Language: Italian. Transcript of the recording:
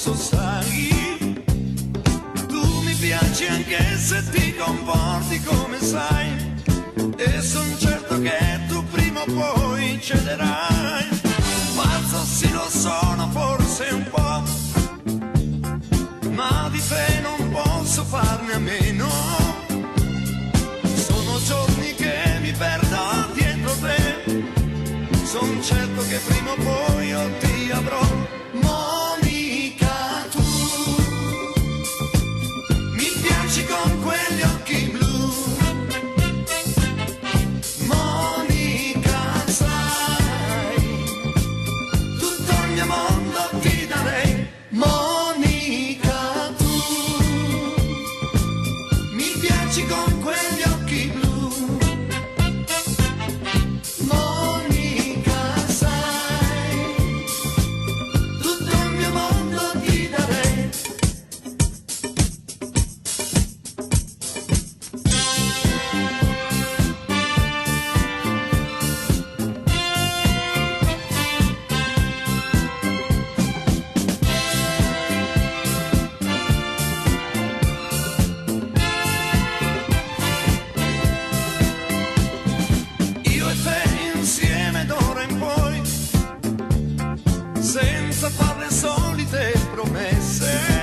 posso, sai. Tu mi piaci anche se ti comporti come sai. E son certo che tu prima o poi cederai. Pazzo sì lo sono, forse un po', ma di te non posso farne a meno. Sono giorni che mi perdo dietro te. Son certo che prima o poi io ti avrò. Monica, tu mi piaci con quegli occhi blu. Monica, sai, tutto il mio mondo ti darei. Monica, tu mi piaci con quegli occhi blu. Senza fare le solite promesse,